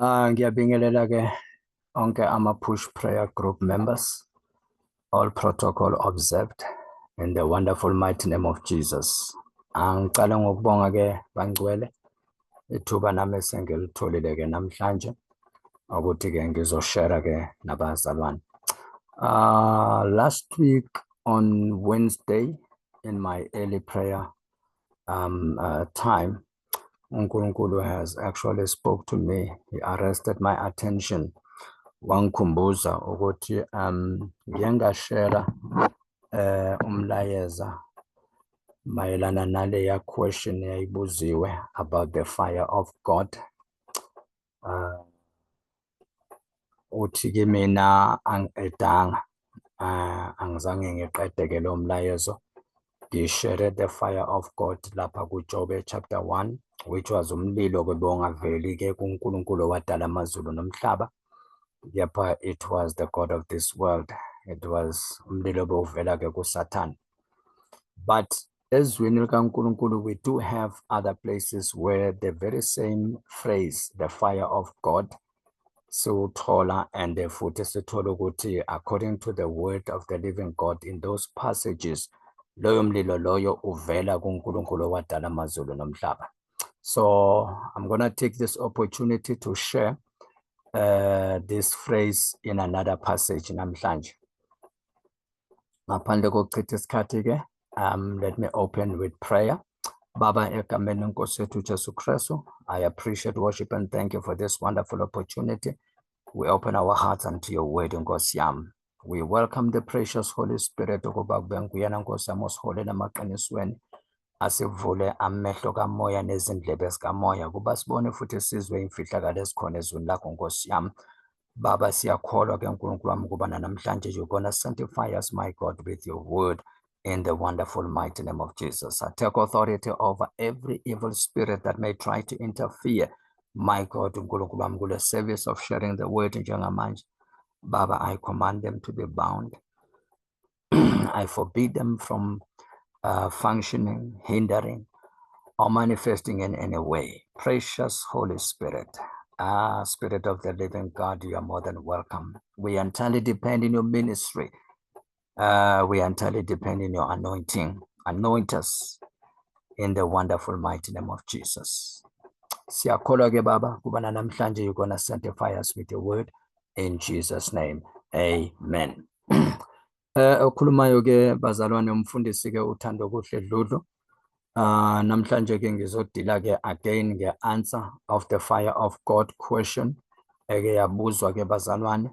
Ngiyabingelela ke onke ama-Push Prayer Group members, all protocol observed in the wonderful mighty name of Jesus. Ngicala ngokubonga ke bangcwele ithuba nami esengilitholile ke namhlanje ukuthi ke ngizoshare ke nabazalwane. Last week on Wednesday in my early prayer time, uNkulunkulu has actually spoke to me. He arrested my attention. Wangikhumbuza ukuthi ngiyengashare umlayeza mayelana naleya question yayibuziwe about the fire of God. Uthi kimina angedanga angizange ngiqede ke lo mlayezo. Ngishare the fire of God lapha kuJob chapter 1, which was umlilo ke bongaveli ke kuNkulunkulu wadala amazulu nomhlaba. Yep, it was the God of this world. It was umlilo bovela ke kuSatan. But ezweni likaNkulunkulu, we do have other places where the very same phrase, the fire of God, siwuthola and futhi sithola ukuthi according to the word of the living God in those passages, loyo mlilo loyo uvela kuNkulunkulu wadala amazulu nomhlaba. So I'm going to take this opportunity to share this phrase in another passage namhlanje. Ngaphandle kokuchitha isikhathi ke, let me open with prayer. Baba egameni lenkosi yethu Jesu Kristu, I appreciate, worship and thank you for this wonderful opportunity. We open our hearts unto your word, Nkosi yami. We welcome the precious Holy Spirit ukuba kube nguyena Nkosi yami osiholela emaqinisweni, asivule amehlo kamoya nezindlebe zikamoya kuba sibone futhi sizwe imfihlakalo ezikhona ezweni lakho Nkosi yami. Baba siyakholwa ke uNkulunkulu wami ukuba namhlanje you're going to sanctify us, my God, with your word in the wonderful mighty name of Jesus. I take authority over every evil spirit that may try to interfere, my God, uNkulunkulu wami kule service of sharing the word njengamanje. Baba, I command them to be bound. I forbid them from functioning, hindering, or manifesting in any way. Precious Holy Spirit, Spirit of the living God, you are more than welcome. We entirely depend in your ministry. We entirely depend in your anointing. Anoint us in the wonderful mighty name of Jesus. Siyakholwa ke Baba, kubana namhlanje you're going to sanctify us with your word in Jesus' name. Amen. Okhulumayo ke bazalwane umfundisi ke uThando Kuhle Dludlu. Namhlanje ke ngizodila ke again nge-answer of the fire of God question eke yabuzwa ke bazalwane.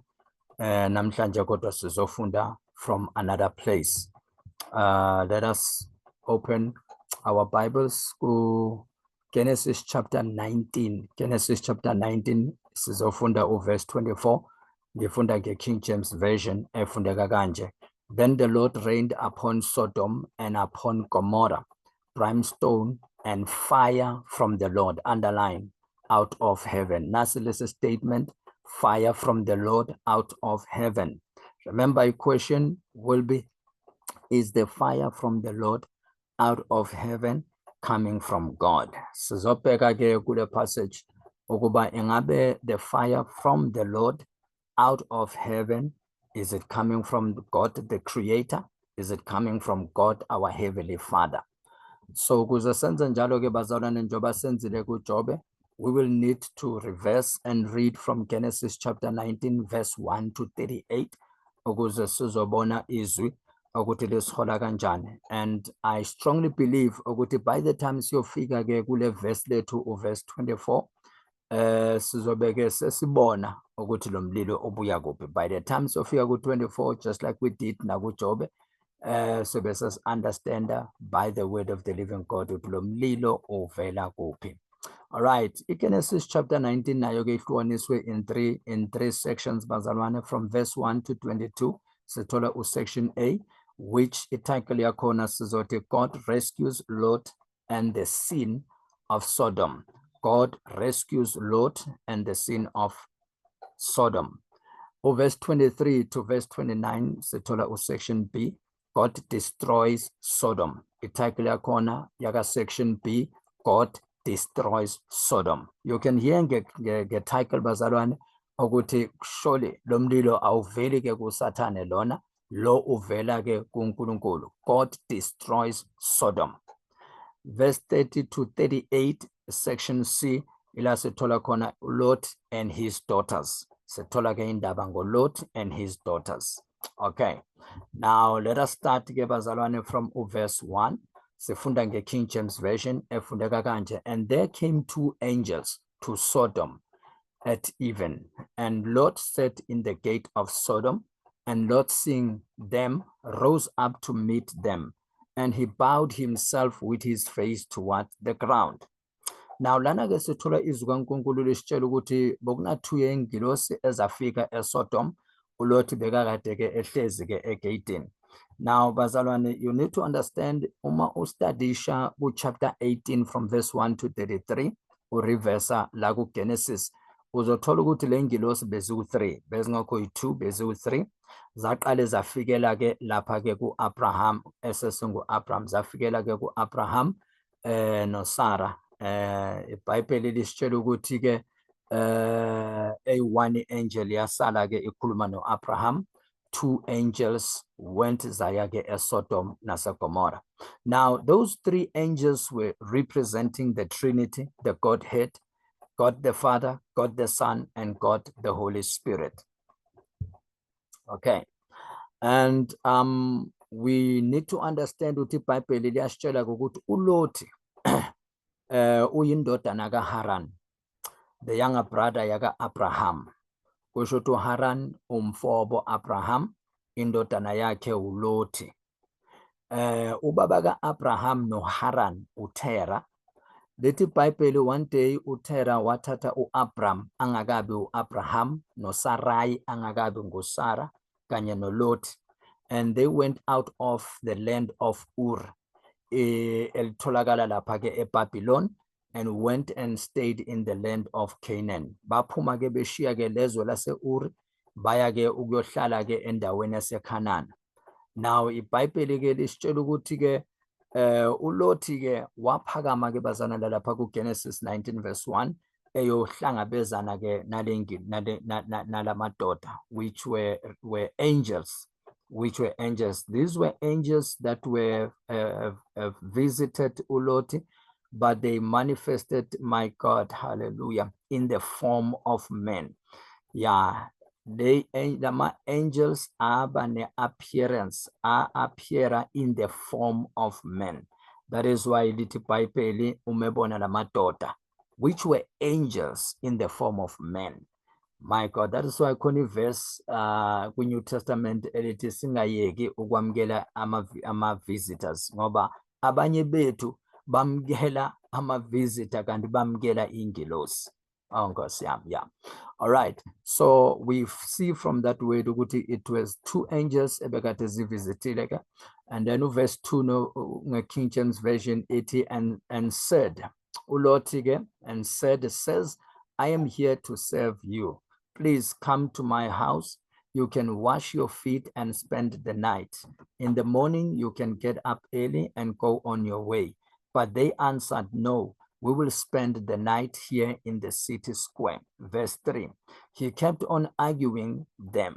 Namhlanje kodwa sizofunda from another place. Let us open our Bibles to Genesis chapter 19. Genesis chapter 19 sizofunda verse 24. Ngifunda nge-King James Version efundeka kanje. Then the Lord rained upon Sodom and upon Gomorrah brimstone and fire from the Lord, underline, out of heaven. Nasi lesi statement, fire from the Lord out of heaven. Remember, your question will be, is the fire from the Lord out of heaven coming from God? Sizobheka ke kule passage ukuba ingabe the fire from the Lord out of heaven, is it coming from God the Creator? Is it coming from God our Heavenly Father? So kuze senze njalo ke bazalwane njengoba senzile kuJobe, we will need to reverse and read from Genesis chapter 19 verse 1 to 38 ukuze sizobona izwi ukuthi lesihola kanjani. And I strongly believe ukuthi by the time siyofika ke kule verse lethu verse 24 sizobe ke sesibona ukuthi lo mlilo obuya kuphi. By the time siyofika ku-24, just like we did nakuJobe, so let's understand by the word of the living God ukuthi lo mlilo uvela kuphi. All right, Genesis chapter 19 nayo ke ihlukaniswe in three sections bazalwane, from verse 1 to 22. Sithola section A, which ititle yakhona sizothi God rescues Lot and the sin of Sodom. God rescues Lot and the sin of Sodom. Verse 23 to verse 29, sithola section B, God destroys Sodom. Ititle yakhona yaka section B, God destroys Sodom. You can hear the title bazalwane ukuthi surely lo mlilo awuveli ke kuSathane lona, lo uvela ke kuNkulunkulu. God destroys Sodom. Verse 30 to 38, section C, ila sithola khona Lot and his daughters. Sithola ke indaba ngoLot and his daughters. Okay, now let us start ke bazalwane from verse 1. Sifunda nge King James Version efundeka kanje. And there came two angels to Sodom at even, and Lot sat in the gate of Sodom, and Lot, seeing them, rose up to meet them, and he bowed himself with his face toward the ground. Now lana ke sithola izwi kaNkulunkulu lisitshela ukuthi bokunathuye ingilosi ezafika eSodom, uLot bekakade ke ehlezi ke egeyidini. Now bazalwane, you need to understand, uma ustadisha chapter 18 from verse 1 to 33, ureversa la ku Genesis, uzothola ukuthi le ngilosi beziwu-3, bezingakho yi-2, beziwu-3, zaqale zafikela ke lapha ke ku-Abraham, esesingu-Abraham, zafikela ke ku-Abraham noSarah. iBhayibheli lisitshela ukuthi ke one angel yasala ke ikhuluma no-Abraham, 2 angels went zaya ke eSodom naseGomorrah. Now those 3 angels were representing the Trinity, the Godhead, God the Father, God the Son, and God the Holy Spirit. Okay, and we need to understand ukuthi iBhayibheli liyasitshela ukuthi uLoti uyindodana kaHaran, the younger brother yaka Abraham. Kusho ukuthi uHaran umfobo Abraham, indodana yakhe uLoti. Ubaba kaAbraham noHaran uTera. Lethi iBhayibheli one day uTera wathatha uAbram angakabi uAbraham, noSarai angakabi nguSara, kanye noLot, and they went out of the land of Ur, elitholakala lapha ke eBabylon, and went and stayed in the land of Canaan. Baphuma ke beshiya ke lezwe lase-Ur, baya ke ukuyohlala ke endaweni yaseKhanani. Now iBhayibheli ke lisitshela ukuthi ke uLoti ke waphakama ke bazana lapha ku Genesis 19 verse 1, eyohlangabezana ke nalamadoda, which were angels. These were angels that were visited uLoti, but they manifested, my God, hallelujah, in the form of men. Yeah, the angels appearance appear in the form of men. That is why lithi iBhayibheli umebona lamadoda, which were angels in the form of men. My God, that is why khona verse kwi-New Testament elithi singayeki ukwamukela ama-visitors, ngoba abanye bethu bamkela ama-visitor kanti bamkela ingilosi. Oh, Nkosi yami, yeah. All right, so we see from that word ukuthi it was 2 angels ebekade zivizitile ke, and then verse 2 no King James Version ethi and said uLoti ke, and says, I am here to serve you. Please come to my house. You can wash your feet and spend the night. In the morning you can get up early and go on your way. But they answered, no, we will spend the night here in the city square. Verse 3, he kept on urging them,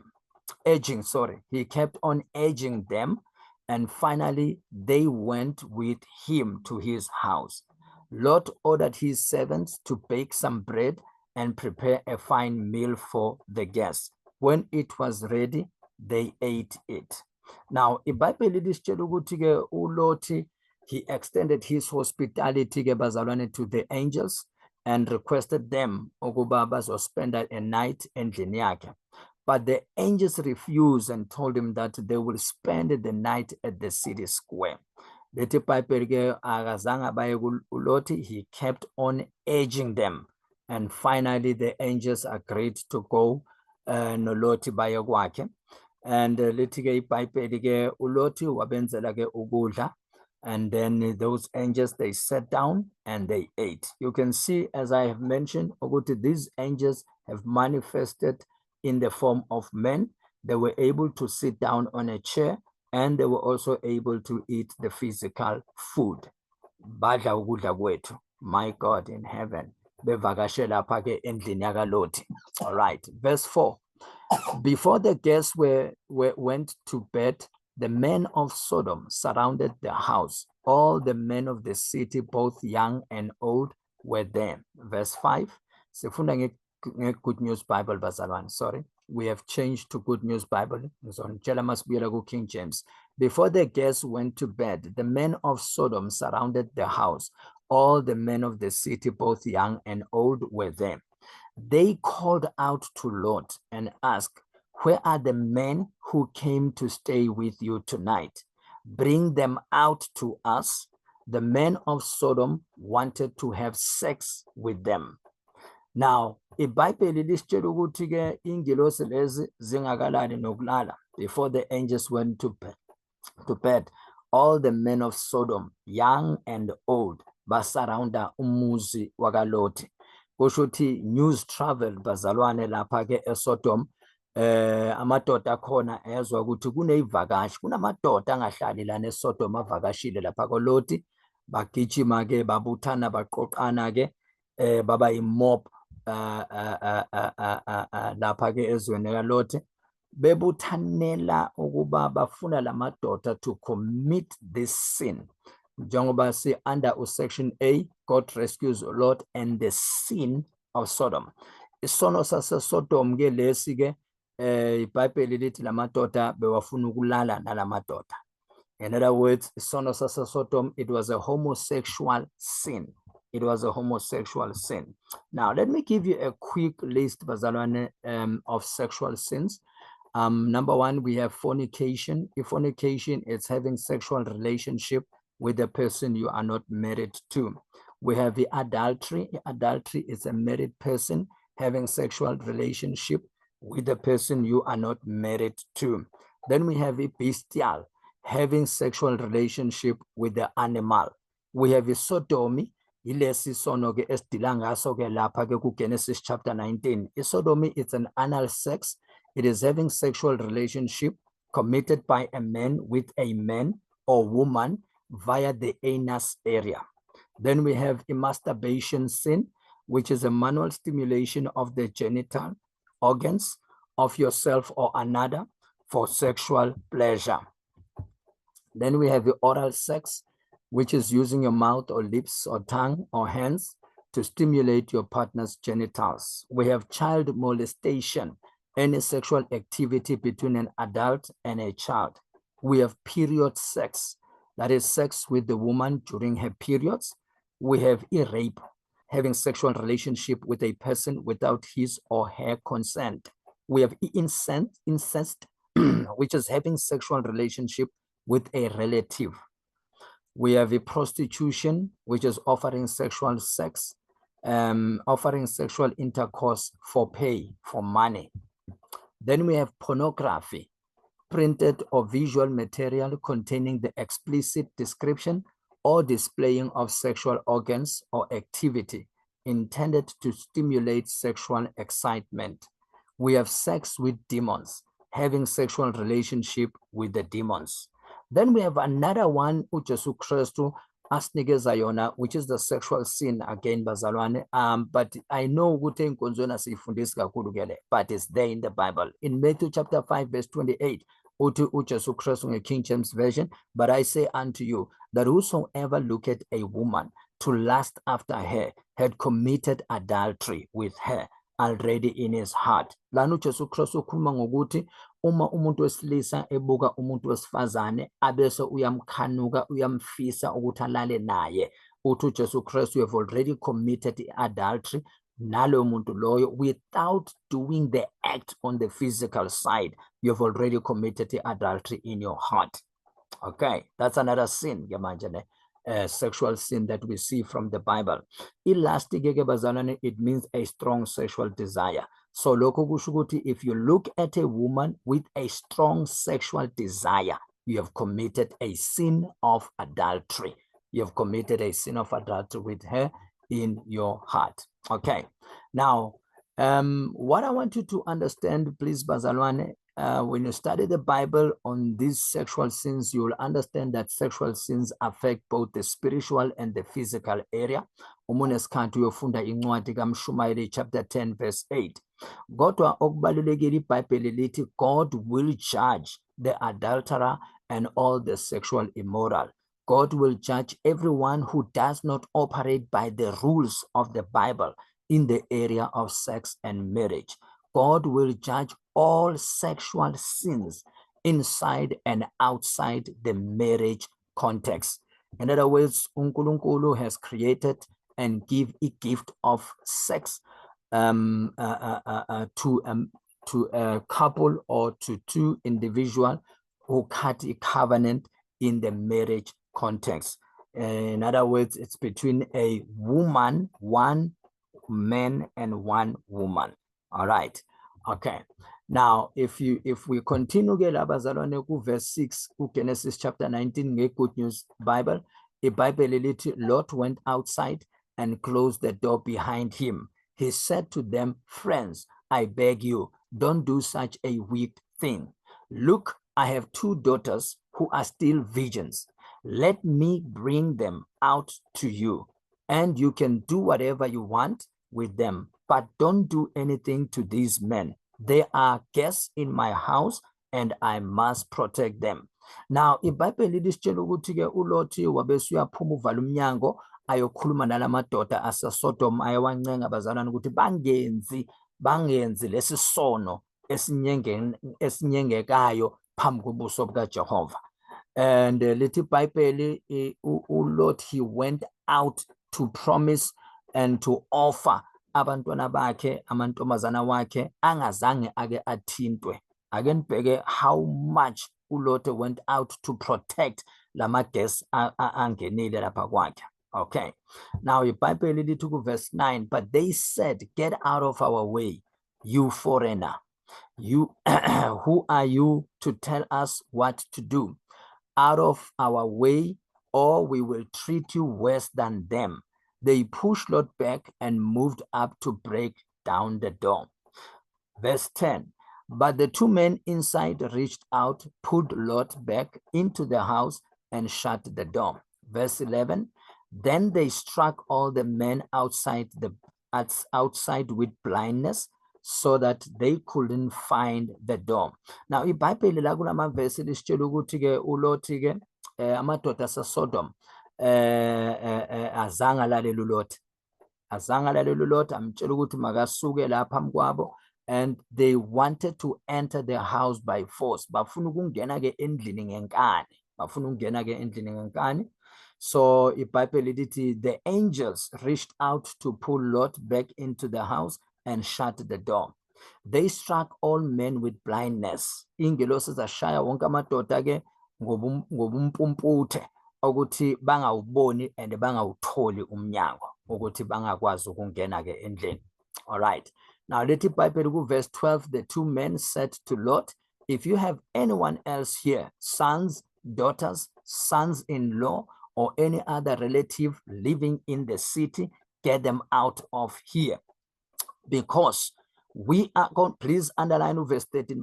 and finally they went with him to his house. Lot ordered his servants to bake some bread and prepare a fine meal for the guests. When it was ready, they ate it. Now, iBhayibheli lisitshela ukuthi ke uLoti, he extended his hospitality ke bazalwane to the angels and requested them ukuba bazospend a night endlini yakhe. But the angels refused and told him that they will spend the night at the city square. Lethi iBhayibheli ke akazange baye kuLoti, he kept on urging them. And finally, the angels agreed to go noLoti baye kwakhe. And lethi ke iBhayibheli ke uLoti wabenzela ke ukudla. And then those angels, they sat down and they ate. You can see, as I have mentioned, these angels have manifested in the form of men. They were able to sit down on a chair, and they were also able to eat the physical food. badla ukudla kwethu, my God in heaven, bevakashe lapha ke endlini yakaloti. All right, verse 4. Before the guests went to bed, the men of Sodom surrounded the house. All the men of the city, both young and old, were there. Verse 5. Sifunda Good News Bible bazalwane. Sorry, we have changed to Good News Bible. King James. Before the guests went to bed, the men of Sodom surrounded the house. All the men of the city, both young and old, were there. They called out to Lot and asked, "Where are the men who came to stay with you tonight? Bring them out to us." The men of Sodom wanted to have sex with them. Now, iBhayibheli lisitshela ukuthi ke ingilosi lezi zingakalali nokulala, before the angels went to bed, all the men of Sodom, young and old, basurrounda umuzi wakaloti. Kusho ukuthi news travel bazalwane lapha ke eSodom, amadoda akhona ezwa ukuthi kuneyivakashi, kunamadoda angahlali lana eSodom avakashile lapha koLoti, bagijima ke babuthana baqoqana ke baba imob lapha ke ezweni kaLoti, bebuthanela ukuba bafuna lamadoda to commit this sin. Njengoba si under section A, God rescues Lot and the sin of Sodom. Isono sase Sodom ke lesi ke iBhayibheli lithi lamadoda bewafuna ukulala nalamadoda. In other words, isono sase Sodom, it was a homosexual sin. It was a homosexual sin. Now, let me give you a quick list bazalwane of sexual sins. Number one, we have fornication. If fornication is having sexual relationship with the person you are not married to. We have the adultery. Adultery is a married person having sexual relationship with the person you are not married to. Then we have a bestial, having sexual relationship with the animal. We have a sodomy. Genesis chapter 19. A sodomy is an anal sex. It is having sexual relationship committed by a man with a man or woman via the anus area. Then we have a masturbation sin, which is a manual stimulation of the genital organs of yourself or another for sexual pleasure. Then we have the oral sex, which is using your mouth or lips or tongue or hands to stimulate your partner's genitals. We have child molestation, any sexual activity between an adult and a child. We have period sex, that is sex with the woman during her periods. We have rape, having sexual relationship with a person without his or her consent. We have incest, which is having sexual relationship with a relative. We have a prostitution, which is offering sexual sex, offering sexual intercourse for pay, for money. Then we have pornography, printed or visual material containing the explicit description or displaying of sexual organs or activity intended to stimulate sexual excitement. We have sex with demons, having sexual relationship with the demons. Then we have another one, uJesu Kristu asinikeza yona, which is the sexual sin again, bazalwane. But I know ukuthi enkonzweni asifundisi kakhulu kele, but it's there in the Bible. In Matthew chapter 5, verse 28, uthi uJesu Kristu nge King James Version, "But I say unto you that whosoever looketh a woman to lust after her had committed adultery with her already in his heart." Lana uJesu Kristu ukhuluma ngokuthi uma umuntu wesilisa ebuka umuntu wesifazane abese uyamkhanuka, uyamfisa ukuthi alale naye, uthi uJesu Kristu, you have already committed adultery nalo muntu loyo without doing the act on the physical side. You have already committed adultery in your heart. Okay, that's another sin, sexual sin that we see from the Bible. It means a strong sexual desire. So if you look at a woman with a strong sexual desire, you have committed a sin of adultery. You have committed a sin of adultery with her in your heart. Okay, now what I want you to understand, please, bazalwane, when you study the Bible on these sexual sins, you will understand that sexual sins affect both the spiritual and the physical area. Umunesikhathi uyofunda incwadi kaMshumayeli chapter 10 verse 8. Kodwa okubalulekile iBhayibheli lithi God will judge the adulterer and all the sexual immoral. God will judge everyone who does not operate by the rules of the Bible in the area of sex and marriage. God will judge all sexual sins inside and outside the marriage context. In other words, uNkulunkulu has created and give a gift of sex to a couple or to two individuals who cut a covenant in the marriage context. In other words, it's between a woman, one man, and one woman. All right. Okay. Now, if we continue verse 6, Genesis chapter 19, Good News Bible, a Bible Lot went outside and closed the door behind him. He said to them, friends, I beg you, don't do such a weak thing. Look, I have two daughters who are still virgins. Let me bring them out to you, and you can do whatever you want with them, but don't do anything to these men. They are guests in my house, and I must protect them. Now, iBhayibheli lisitshela ukuthi-ke uLothi wabese uyaphuma uvala umnyango ayokhuluma nalamadoda aseSodom ayawancenga abazalwane ukuthi bangenzi lesi sono esinyengekayo phambi kobuso bukaJehova. And lithi iBhayibheli uLot, he went out to promise and to offer abantwana bakhe amantombazana wakhe angazange ake athintwe. Ake nibheke how much uLot went out to protect lama guests angenile lapha kwakhe. Okay, now iBhayibheli lithi verse 9, but they said, get out of our way, you foreigner. You who are you to tell us what to do? Out of our way, or we will treat you worse than them. They pushed Lot back and moved up to break down the door. Verse 10, but the two men inside reached out, pulled Lot back into the house and shut the door. Verse 11, then they struck all the men outside with blindness, so that they couldn't find the door. Now, iBhayibheli la kulama verse lisitshela ukuthi-ke uLothi-ke amadoda aseSodom azange alalele uLothi. Amtshela ukuthi makasuke la phambi kwabo, and they wanted to enter the house by force. Bafuna ukungena-ke endlini ngenkani. So iBhayibheli lithi the angels reached out to pull Lot back into the house and shut the door. They struck all men with blindness. Ingelosi zashaya wonke amadoda-ke ngobumpumputhe ukuthi bangawuboni and bangawutholi umnyango ukuthi bangakwazi ukungena-ke endlini. All right. Now, let iBhayibheli verse 12, the two men said to Lot, if you have anyone else here, sons, daughters, sons-in-law, or any other relative living in the city, get them out of here. Because we are going, please underline verse 13,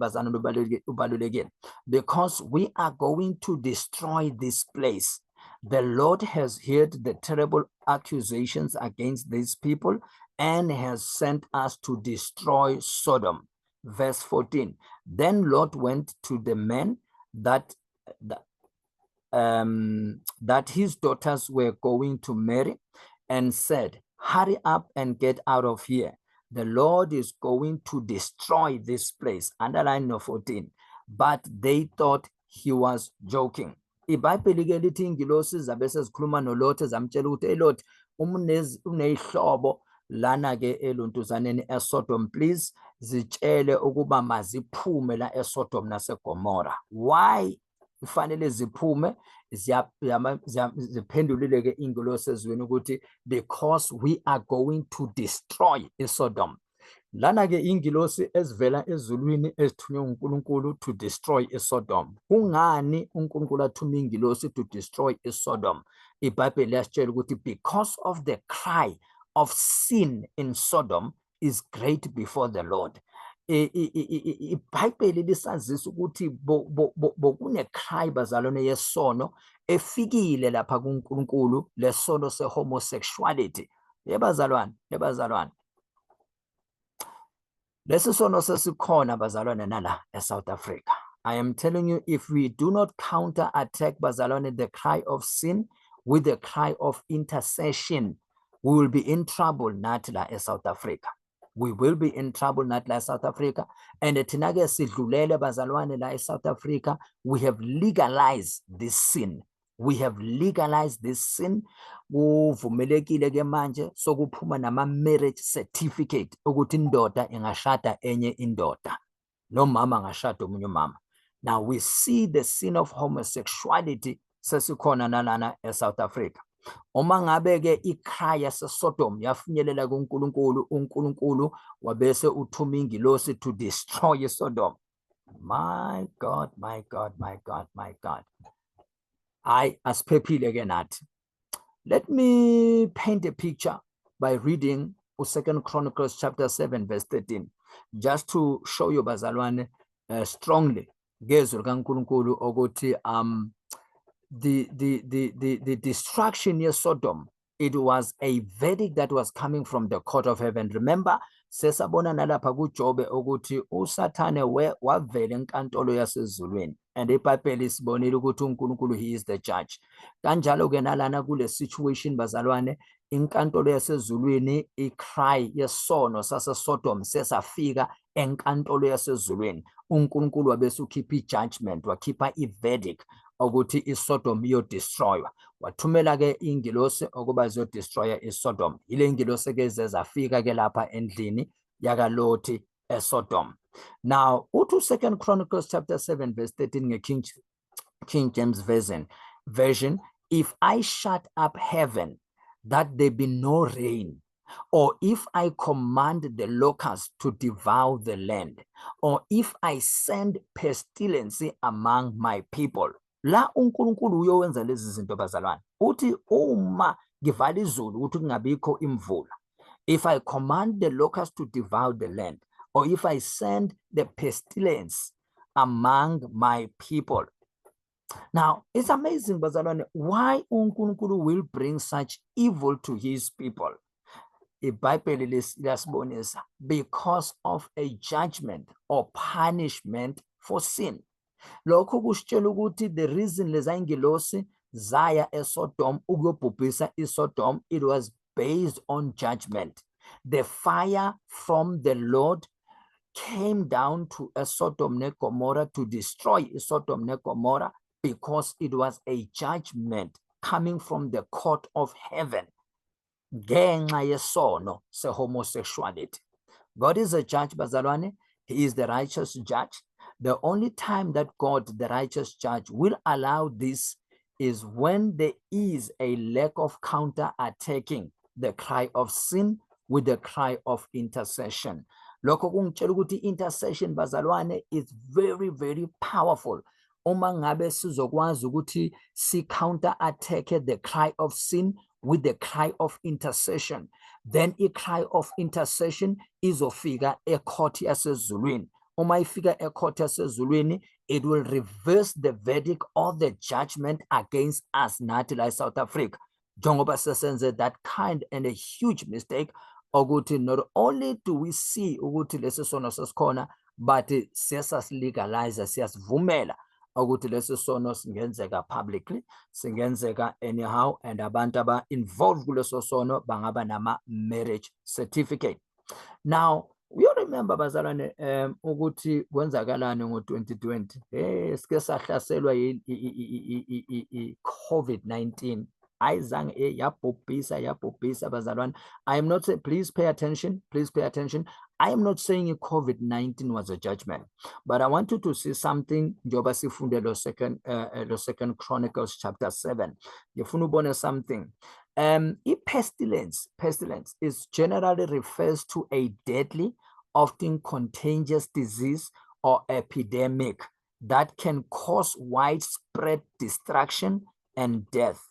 because we are going to destroy this place. The Lord has heard the terrible accusations against these people and has sent us to destroy Sodom. Verse 14, then Lot went to the men that his daughters were going to marry and said, hurry up and get out of here. The Lord is going to destroy this place. Underline no 14. But they thought he was joking. iBhayibheli-ke lithi ingilosi zabe sezikhuluma noLothi zamtshela ukuthi Lot uneyihlobo lana-ke eluntuzaneni eSodom, please zitshele ukuba maziphume la eSodom naseGomora. Why kufanele ziphume? Ziphendulile-ke ingilosi ezweni ukuthi because we are going to destroy iSodom. Lana-ke ingilosi ezivela ezulwini ezithunywe uNkulunkulu to destroy iSodom. Kungani uNkulunkulu athume ingilosi to destroy iSodom? iBhayibheli liyasitshela ukuthi because of the cry of sin in Sodom is great before the Lord. iBhayibheli lisazisa ukuthi bokune-cry bazalwane yesono efikile lapha kuNkulunkulu, lesono se-homosexuality. Yebazalwane, lesi sono sesikhona bazalwane nala eSouth Africa. I am telling you, if we do not counter-attack bazalwane the cry of sin with the cry of intercession, we will be in trouble nathi la eSouth Africa. We will be in trouble nathi la eSouth Africa. And thina-ke sidlulele bazalwane la eSouth Africa, we have legalized this sin. We have legalized this sin. Kuvumelekile ke manje sokuphuma nama-marriage certificate ukuthi indoda ingashada enye indoda, nomama angashada omunye umama. Now we see the sin of homosexuality sesikhona nalana eSouth Africa. Uma ngabe-ke icry yaseSodom yafinyelela kuNkulunkulu, uNkulunkulu wabese uthuma ingilosi to destroy iSodom. My God, my God, my God, my God. Asiphephile ke nathi. Let me paint a picture by reading 2 Chronicles chapter 7 verse 13, just to show you bazalwane strongly ngezwi kaNkulunkulu ukuthi the destruction near Sodom, it was a verdict that was coming from the court of heaven. Remember, sesabona nalapha kuJobe ukuthi uSathane wavela enkantolo yasezulwini, and iBhayibheli sibonile ukuthi uNkulunkulu he is the judge. Kanjalo ke nalana kule situation bazalwane, inkantolo yasezulwini, icry yesono saseSodom sesafika enkantolo yasezulwini. uNkulunkulu wabese ukhipha ijudgment, wakhipha iverdict ukuthi iSodom iyodestroywa. Wathumela ke ingilosi ukuba ziyodestroya iSodom. Ile ngilosi ke zezafika ke lapha endlini yakalothi eSodom. Now, uthi 2 Chronicles chapter 7 verse 13 nge-King James version, if I shut up heaven that there be no rain, or if I command the locusts to devour the land, or if I send pestilence among my people. La uNkulunkulu uyowenza lezi zinto bazalwane. Uthi uma ngivala izulu ukuthi kungabikho imvula, if I command the locusts to devour the land, or if I send the pestilence among my people. Now, it's amazing bazalwane, why uNkulunkulu will bring such evil to his people. iBhayibheli liyasibonisa, because of a judgment or punishment for sin. Lokho kusitshela ukuthi the reason leza ingilosi zaya eSodom ukuyobhubhisa iSodom, it was based on judgment. The fire from the Lord came down to Sodom and Gomorrah to destroy Sodom and Gomorrah because it was a judgment coming from the court of heaven. Ngenxa yesono se-homosexuality. God is a judge bazalwane. He is the righteous judge. The only time that God, the righteous judge, will allow this is when there is a lack of counter-attacking the cry of sin with the cry of intercession. Lokho kungitshela ukuthi intercession bazalwane is very, very powerful. Uma ngabe sizokwazi ukuthi si counter-attack the cry of sin with the cry of intercession, then a cry of intercession izofika ecourt yasezulwini. Uma ifika ecourt yasezulwini, it will reverse the verdict or the judgment against us nathi la South Africa. Njengoba sesenze that kind and a huge mistake ukuthi not only do we see ukuthi lesi sono sesikhona, but siyasasilegalize, siyasivumela ukuthi lesi sono singenzeka publicly, singenzeka anyhow, and abantu aba-involved kuleso sono bangaba nama-marriage certificate. Now, you remember bazalwane ukuthi kwenzakalani ngo-2020 sike sahlaselwa i-COVID-19. ayizange yabhubhisa bazalwane. I am not saying, please pay attention. I am not saying COVID-19 was a judgment, but I want you to see something. Njoba sifunde lo second Chronicles chapter 7. Yefuna ubone something. Pestilence is generally refers to a deadly, often contagious disease or epidemic that can cause widespread destruction and death.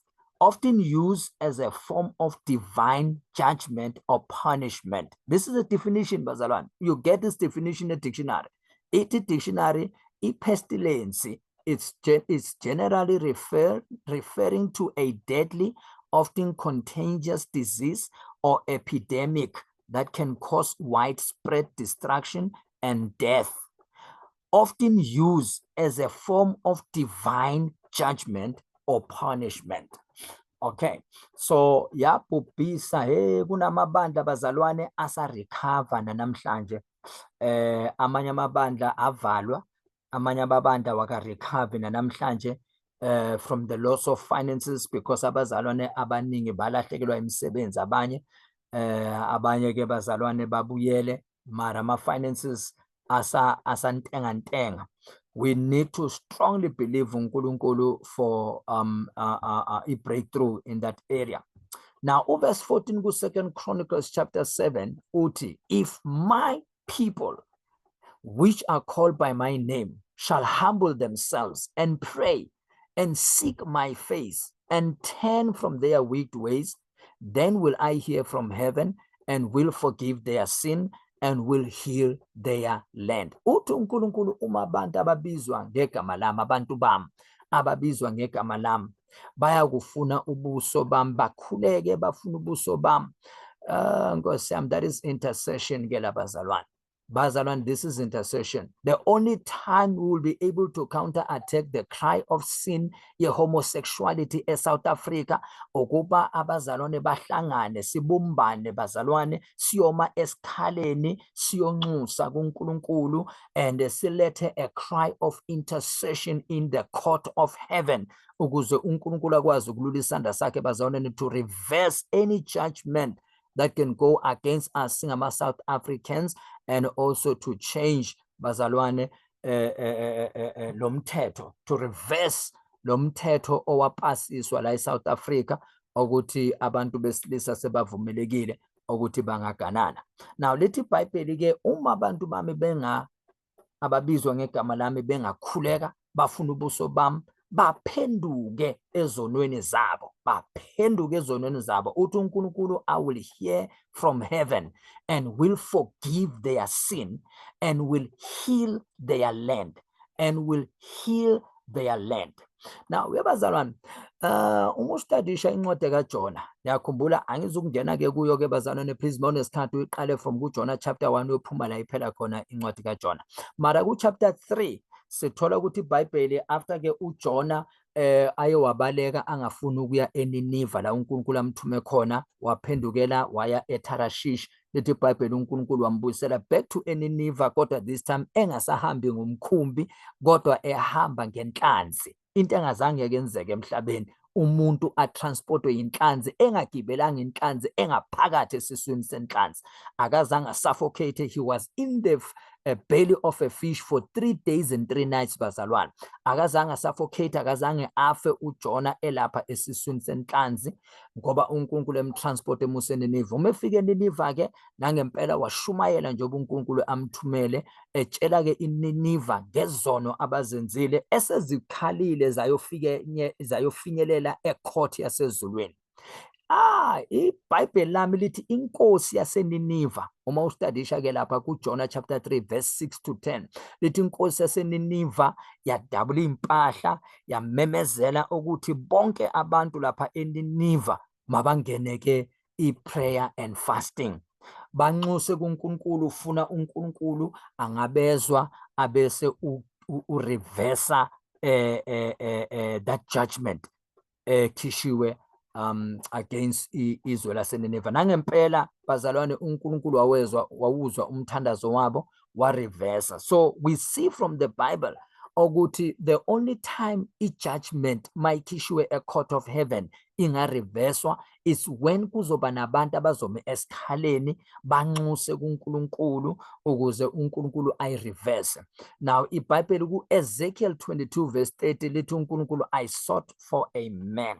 often used as a form of divine judgment or punishment. This is a definition, bazalwane. You get this definition in the dictionary. Iti dictionary, pestilence, it's generally referring to a deadly, often contagious disease or epidemic that can cause widespread destruction and death, often used as a form of divine judgment or punishment. Okay, so yabhubhisa kunamabandla bazalwane asa-recover nanamhlanje. Amanye amabandla avalwa, amanye amabandla waka-recover nanamhlanje from the loss of finances, because abazalwane abaningi balahlekelwa imisebenzi, abanye ke bazalwane babuyele mara ama-finances asantengantenga. We need to strongly believe in uNkulunkulu for a breakthrough in that area. Now, verse 14 go 2 Chronicles chapter 7, uthi, if my people, which are called by my name, shall humble themselves and pray and seek my face and turn from their wicked ways, then will I hear from heaven and will forgive their sin and will heal their land. Uthi uNkulunkulu uma abantu ababizwa ngegama lami, abantu bami ababizwa ngegama lami, bayakufuna ubuso bami, bakhuleke bafuna ubuso bami. Nkosi yami, that is intercession ke labazalwane. Bazalwane, this is intercession. The only time we will be able to counterattack the cry of sin, homosexuality in South Africa, ukuba abazalwane bahlangane, sibumbane bazalwane, siyoma esikhaleni, siyonxusa kuNkulunkulu, and silethe a cry of intercession in the court of heaven, ukuze uNkulunkulu akwazi ukulula isandla sakhe bazalwane to reverse any judgment that can go against us singama South Africans, and also to change bazalwane lomthetho, to reverse lomthetho owapasiswa la eSouth Africa ukuthi abantu besilisa sebavumelekile ukuthi bangaganana. Now lithi iBhayibheli ke uma abantu bami ababizwa ngegama lami bengakhuleka bafuna ubuso bami, baphenduke ezonweni zabo, uthi uNkulunkulu, I will hear from heaven and will forgive their sin and will heal their land, Now webazalwane, uma usitadisha incwadi kaJona, yakhumbula angizukungena ke kuyo ke bazalwane, please mawune isikhathi uyiqale from kuJona chapter 1 uyophuma la iphela khona incwadi kaJona. Mara ku chapter 3 sithola ukuthi iBhayibheli after ke uJona aye wabaleka angafuni ukuya eNiniva la uNkulunkulu amthume khona, waphendukela waya eTarashish. Lithi iBhayibheli uNkulunkulu wambuyisela back to eNiniva, kodwa this time engasahambi ngomkhumbi kodwa ehamba ngenhlanzi. Into engazange yenzeke emhlabeni, umuntu atransportwe inhlanzi, engagibelanga inhlanzi, engaphakathi esiswini senhlanzi, akazange suffocate. He was in the belly of a fish for 3 days and 3 nights bazalwane. Akazange suffocate, akazange afe uJona elapha esiswini senhlanzi, ngoba uNkulunkulu emtransport emuse eNiniva. Uma efike eNiniva ke nangempela washumayela njengoba uNkulunkulu amthumele, etshela ke iNiniva ngezono abazenzile esezikhalile zayofinyelela ecourt yasezulwini. iBhayibheli lami lithi inkosi yaseNiniva, uma ustadisha ke lapha kuJona chapter 3 verse 6 to 10, lithi inkosi yaseNiniva yadabula impahla, yamemezela ukuthi bonke abantu lapha eNiniva mabangene ke i-prayer and fasting, banxuse kuNkulunkulu, ufuna uNkulunkulu angabezwa abese ureversa that judgment kishiwe against izwe laseNiniva. Nangempela bazalwane uNkulunkulu wawuzwa umthandazo wabo, wareversa. So we see from the Bible ukuthi the only time i-judgment mayikhishiwe a-court of heaven ingareverswa is when kuzoba nabantu abazome esikhaleni banxuse kuNkulunkulu ukuze uNkulunkulu ayireverse. Now iBhayibheli ku-Ezekiel 22 verse 30 lithi uNkulunkulu, I sought for a man.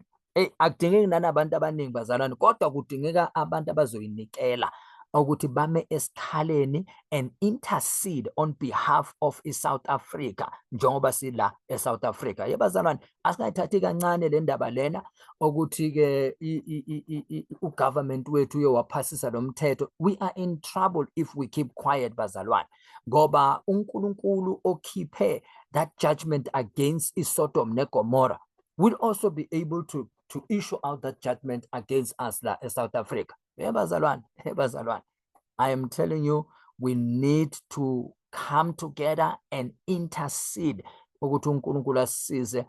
Akudingeki nanabantu abaningi bazalwane, kodwa kudingeka abantu abazoyinikela, ukuthi bame esikhaleni and intercede on behalf of South Africa njengoba sila eSouth Africa. Yebazalwane, asingayithathi kancane le ndaba lena ukuthi ke ugovernment wethu uyowaphasisa lo mthetho. We are in trouble if we keep quiet, bazalwane, ngoba uNkulunkulu okhiphe that judgment against iSodom neGomorrah will also be able to issue out that judgment against us la eSouth Africa. Bazalwane, I am telling you, we need to come together and intercede ukuthi uNkulunkulu asisize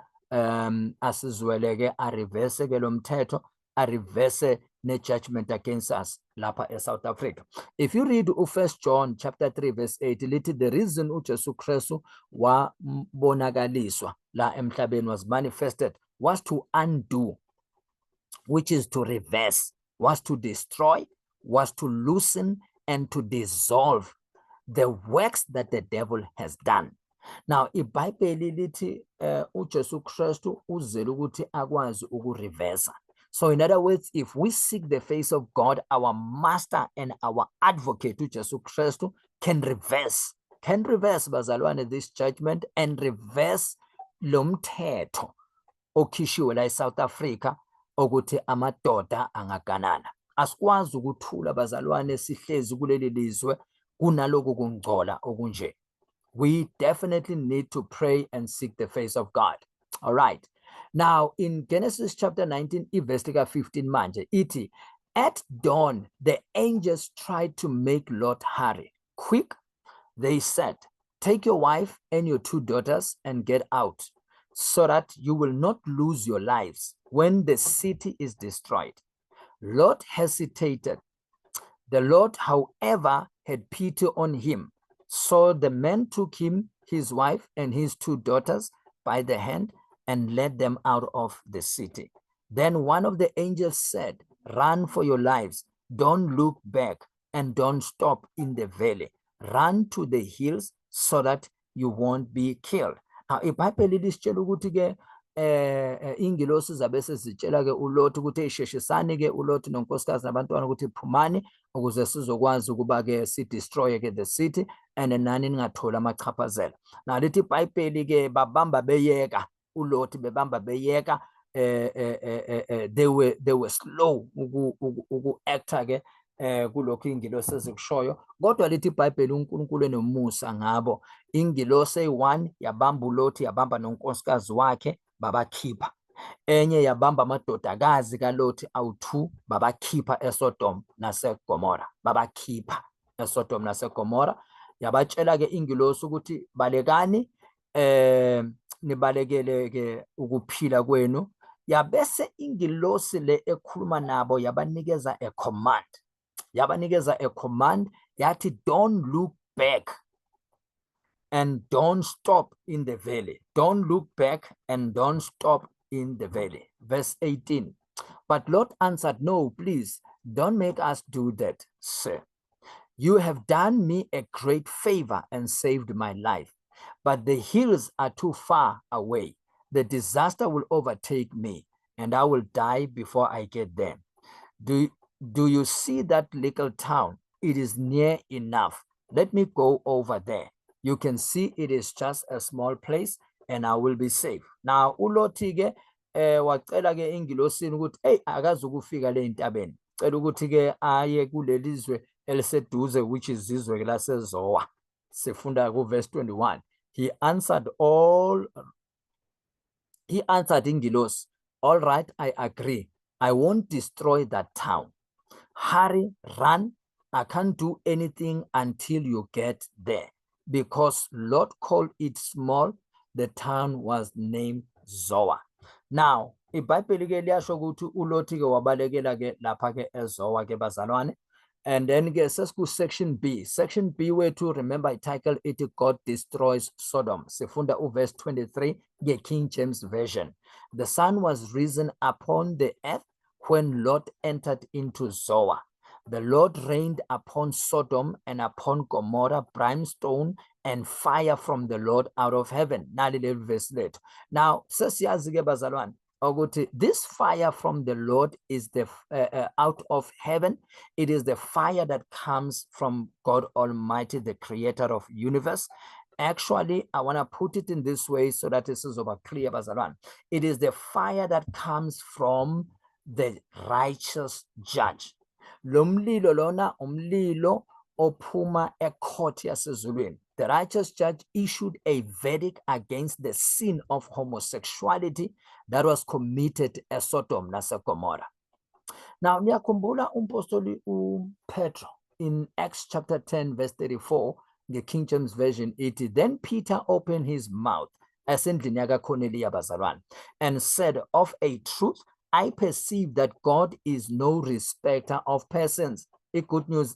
asizweleke areverse ke lo mthetho, areverse ne-judgment against us lapha eSouth Africa. If you read 1 John chapter 3 verse 8, lithi the reason uJesu Kristu wabonakaliswa la emhlabeni, was manifested, was to undo, which is to reverse, was to destroy, was to loosen and to dissolve the works that the devil has done. Now, iBhayibheli lithi uJesu Kristu uzele ukuthi akwazi ukureversa. So in other words, if we seek the face of God, our master and our advocate uJesu Kristu can reverse bazalwane this judgment and reverse lo mthetho okhishiwe la eSouth Africa ukuthi amadoda angaganana. Asikwazi ukuthula bazalwane sihlezi kuleli lizwe kunaloku kungcola okunje. We definitely need to pray and seek the face of God. All right. Now in Genesis chapter 19 verse 15 manje iti, at dawn the angels tried to make Lot hurry. Quick, they said, take your wife and your 2 daughters and get out, so that you will not lose your lives when the city is destroyed. Lot hesitated. The Lord, however, had pity on him. So the man took him, his wife, and his 2 daughters by the hand and led them out of the city. Then one of the angels said, run for your lives. Don't look back and don't stop in the valley. Run to the hills so that you won't be killed. Now, iBhayibheli lisitshela ukuthi ke ingilosi zabe sezitshela ke uLot ukuthi esheshisani ke uLot nonkosikazi nabantwana ukuthi phumani ukuze sizokwazi ukuba ke si destroy ke the city and nani ningathola amachaphazela. Now lithi iBhayibheli ke babamba beyeka uLot bebamba beyeka they were slow uku acta ke kulokho ingilosi ezikushoyo, kodwa lithi iBhayibheli uNkulunkulu enomusa ngabo. Ingilosi eyi-1 yabamba uLot, yabamba nonkosikazi wakhe babakhipha. Enye yabamba amadodakazi kaLot awu-2 babakhipha eSodom naseGomora, babakhipha eSodom naseGomora. Yabatshela ke ingilosi ukuthi balekani nibalekele ke ukuphila kwenu. Yabese ingilosi le ekhuluma nabo yabanikeza a command. Yathi don't look back and don't stop in the valley. Don't look back and don't stop in the valley. Verse 18. But Lot answered, no, please, don't make us do that, sir. You have done me a great favor and saved my life, but the hills are too far away. The disaster will overtake me and I will die before I get there. Do you see that little town? It is near enough. Let me go over there. You can see it is just a small place and I will be safe. Now, uLoti ke wacela ke ingilosini ukuthi hey akazi ukufika le intabeni. Cela ukuthi ke aye kuleli zwe eliseduze, which is izwe ke laseZowa. Sifunda ku verse 21. He answered ingilosi, all right, I agree. I won't destroy that town. Hurry, run. I can't do anything until you get there. Because Lot called it small, the town was named Zoar. Now, iBhayibheli ke liyasho ukuthi uLot ke wabalekela ke lapha ke eZowa ke bazalwane. And then ke sesiku section B. Section B wethu, remember I titled it God Destroys Sodom. Sifunda verse 23, the King James Version. The sun was risen upon the earth when Lot entered into Zoar. The Lord rained upon Sodom and upon Gomorrah brimstone and fire from the Lord out of heaven. Now, sesiyazi ke bazalwane, this fire from the Lord is the out of heaven. It is the fire that comes from God Almighty, the creator of universe. Actually, I want to put it in this way so that this is over clear, Bazaran. It is the fire that comes from the righteous judge. Lomlilo lona umlilo ophuma ecourt yasezulwini. The righteous judge issued a verdict against the sin of homosexuality that was committed at Sodom naseGomorrah. Now, niyakhumbula umpostoli Petro in Acts chapter 10 verse 34, the King James Version, then Peter opened his mouth and said, of a truth, I perceive that God is no respecter of persons. A good news,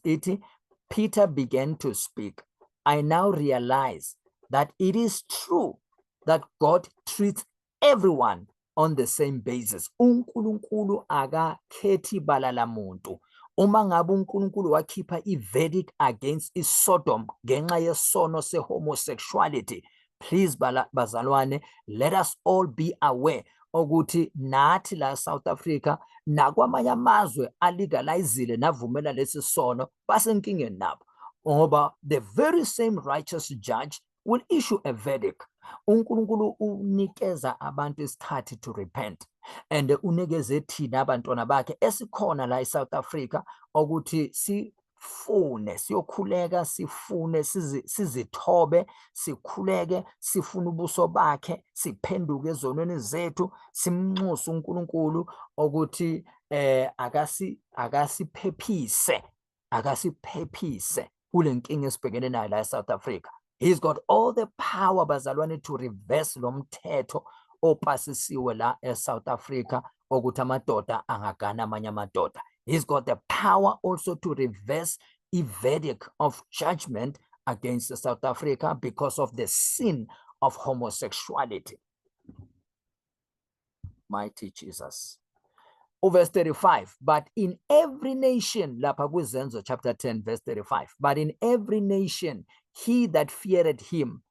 Peter began to speak. I now realize that it is true that God treats everyone on the same basis. uNkulunkulu akakhethi balala muntu. Uma ngabe uNkulunkulu wakhipha iverdict against iSodom ngenxa yesono se-homosexuality, please bazalwane, let us all be aware ukuthi nathi la South Africa nakwamanye amazwe alegalizile navumela lesi sono basenkingeni nabo, ngoba the very same righteous judge will issue a verdict. uNkulunkulu unikeza abantu isikhathi to repent, and unikeze thina abantwana bakhe esikhona la eSouth Africa ukuthi sifune siyokhuleka, sifune sizithobe, sikhuleke, sifune ubuso bakhe, siphenduke ezonweni zethu, simnxuse uNkulunkulu ukuthi akasiphephise kule nkinga esibhekene nayo la eSouth Africa. He's got all the power, bazalwane, to reverse lo mthetho opasisiwe la eSouth Africa ukuthi amadoda angagana amanye amadoda. He's got the power also to reverse a verdict of judgment against South Africa because of the sin of homosexuality. Mighty Jesus. Verse 35, but in every nation, lapha kuZenzo chapter 10 verse 35, but in every nation he that feareth him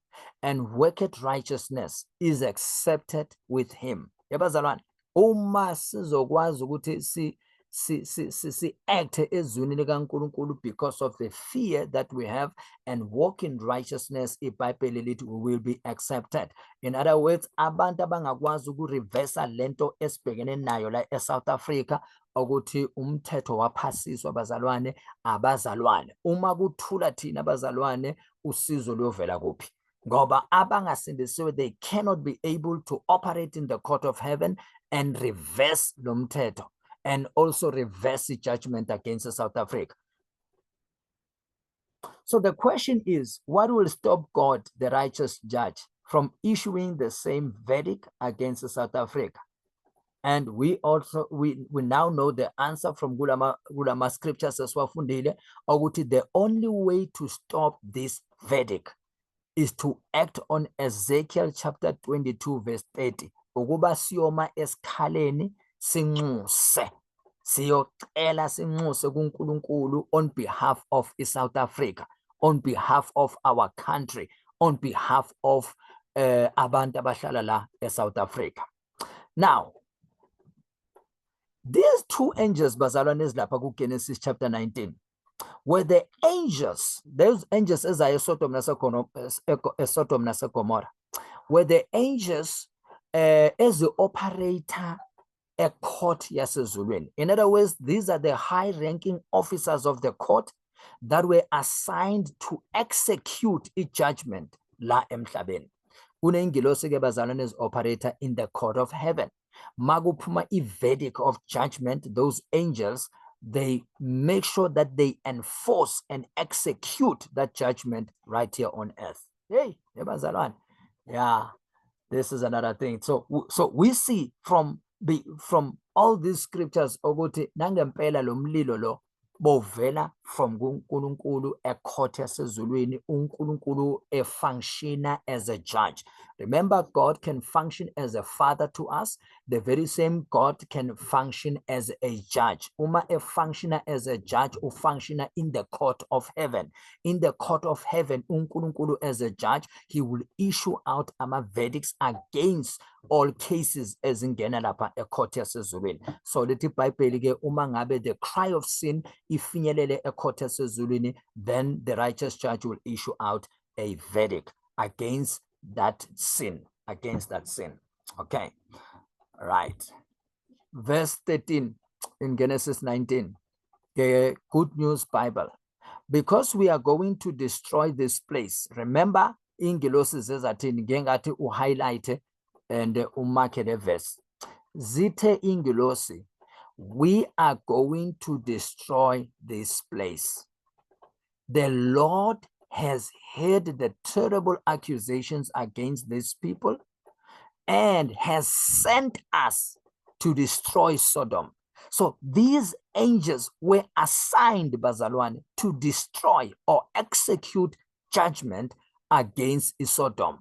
and worketh righteousness is accepted with him. Yabazalwane, uma sizokwazi ukuthi si act ezwini likaNkulunkulu because of the fear that we have and walk in righteousness, iBhayibheli lithi we will be accepted. In other words, abantu abangakwazi ukureversa lento esibhekene nayo la eSouth Africa ukuthi umthetho waphasiswa abazalwane. Uma kuthula thina abazalwane, usizo luyovela kuphi? Ngoba abangasindisiwe, they cannot be able to operate in the court of heaven and reverse lo mthetho and also reverse the judgment against South Africa. So the question is, what will stop God, the righteous judge, from issuing the same verdict against South Africa? And we now know the answer from Gulama scriptures as well. The only way to stop this verdict is to act on Ezekiel chapter 22 verse 30. Ukuba siyoma esikhaleni sinxuse, siyocela sinxuse kuNkulunkulu on behalf of South Africa, on behalf of our country, on behalf of abantu abahlala la eSouth Africa. Now, these two angels, bazalwane, lapha kuGenesis chapter 19, were the angels, those angels as I Sodom naseGomorrah, were the angels as the operator a court yasezulwini. In other words, these are the high-ranking officers of the court that were assigned to execute a judgment la emhlabeni. Kunengilosi ke bazalwane as operator in the court of heaven. Maguphuma a verdict of judgment, those angels, they make sure that they enforce and execute that judgment right here on earth. Hey, bazalwane. Yeah, this is another thing. So we see from all these scriptures ukuthi nangempela lo mlilo lo bovela from uNkulunkulu ecourt yasezulwini, uNkulunkulu functiona as a judge. Remember, God can function as a father to us, the very same God can function as a judge. Uma a functioner as a judge or functioner in the court of heaven. In the court of heaven, uNkulunkulu as a judge, he will issue out verdicts against all cases ezingena lapha ecourt yasezulwini. So lithi iBhayibheli ke uma ngabe the cry of sin ifinyelele ecourt yasezulwini, then the righteous judge will issue out a verdict against that sin, Okay, right. Verse 13 in Genesis 19, the Good News Bible. Because we are going to destroy this place. Remember, ingilosi zezathini ngengathi uhighlight and umark the verse. Zithe ingilosi, we are going to destroy this place. The Lord has heard the terrible accusations against these people and has sent us to destroy Sodom. So these angels were assigned, bazalwane, to destroy or execute judgment against Sodom.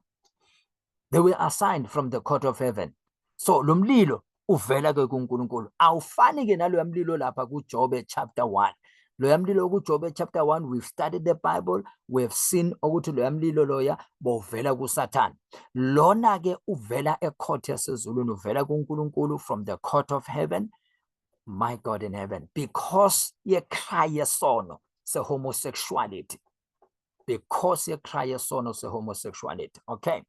They were assigned from the court of heaven. So lo mlilo uvela ke kuNkulunkulu. Awufani ke nalo mlilo lapha kuJobe chapter 1. Loya mlilo kuJobe chapter 1, we've studied the Bible, we've seen ukuthi loya mlilo loya bovela kuSatan. Lona ke uvela ecourt yasezulwini, uvela kuNkulunkulu from the court of heaven, my God in heaven, because ye cry yesono se homosexuality. Because ye cry yesono se homosexuality. Okay.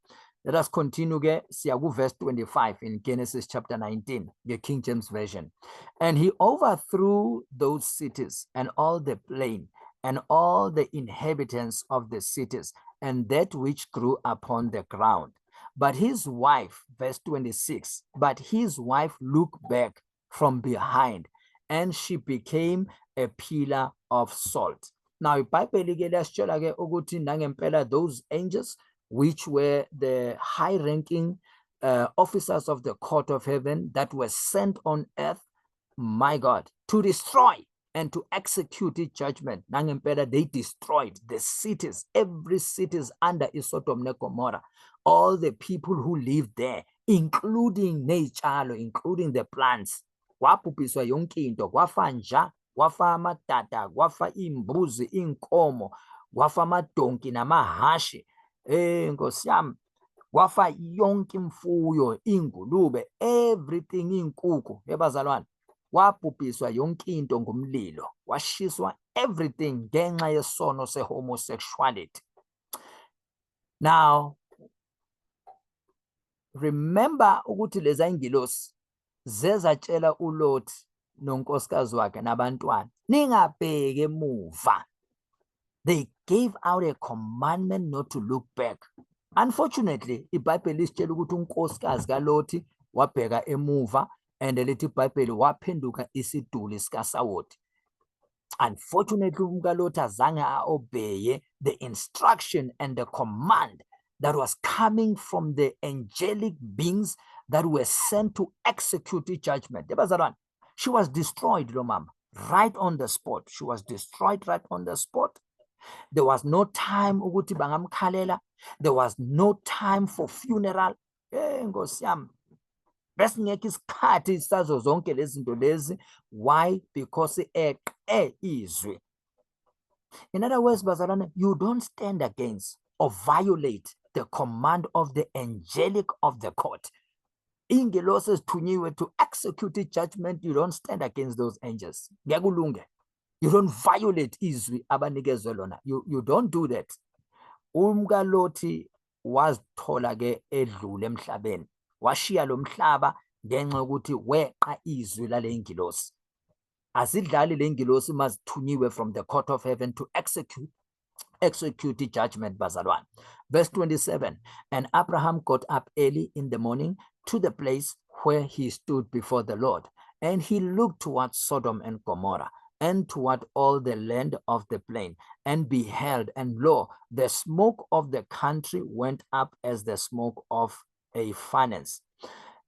Let us continue ke siya verse 25 in Genesis chapter 19, the King James Version. And he overthrew those cities and all the plain and all the inhabitants of the cities and that which grew upon the ground. But his wife, verse 26, but his wife looked back from behind and she became a pillar of salt. Now, iBhayibheli ke liyasitshela ke ukuthi nangempela those angels which were the high-ranking officers of the court of heaven that were sent on earth, my God, to destroy and to execute its judgment. Nangempela, they destroyed the cities, every city is under Sodom and Gomorrah, all the people who lived there, including nature, including the plants. Kwabhubhiswa yonke into, kwafa nja, kwafa amadada, kwafa imbuzi, inkomo, kwafa amadonki namahashi. Nkosi yami, kwafa yonke imfuyo, ingulube, everything, inkukhu, yebazalwane, kwabhubhiswa yonke into ngumlilo, washiswa everything ngenxa yesono se-homosexuality. Now, remember ukuthi leza ingilosi zezatshela uLot nonkosikazi wakhe nabantwana, ningabheki emuva. They gave out a commandment not to look back. Unfortunately, iBhayibheli isitshela ukuthi unkosikazi kaLothi wabheka emuva and lithi iBhayibheli waphenduka isiduli sikaSawoti. Unfortunately, umkaLothi azange obeye the instruction and the command that was coming from the angelic beings that were sent to execute the judgment. She was destroyed, right on the spot. She was destroyed right on the spot. There was no time ukuthi bangamkhalela. There was no time for funeral. Nkosi yami, besingekho isikhathi sazo zonke lezi zinto lezi. Why? Because izwi. In other words, bazalwane, you don't stand against or violate the command of the angelic of the court. Ingelosi ezithunyiwe to execute the judgment, you don't stand against those angels. You don't violate izwi abanikezwe lona. You don't do that. UmkaLothi wazithola ke edlule emhlabeni. Washiya lo mhlaba ngenxa yokuthi weqa izwi lale ingilosi. Azidlali le ingilosi mazithunyiwe from the court of heaven to execute the judgment, bazalwane. Verse 27, and Abraham got up early in the morning to the place where he stood before the Lord, and he looked towards Sodom and Gomorrah, and toward all the land of the plain, and beheld, and lo, the smoke of the country went up as the smoke of a furnace.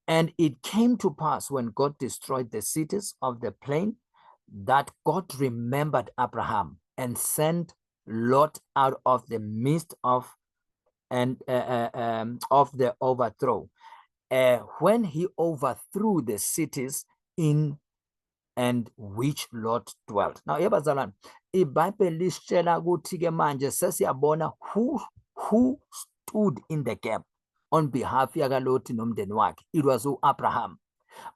And it came to pass when God destroyed the cities of the plain, that God remembered Abraham and sent Lot out of the midst of the overthrow. when he overthrew the cities in and which Lot dwelt. Now, yebazalwane, iBhayibheli lisitshela ukuthi ke manje sesiyabona who stood in the gap on behalf yakaloti nomndeni wakhe. It was uAbraham.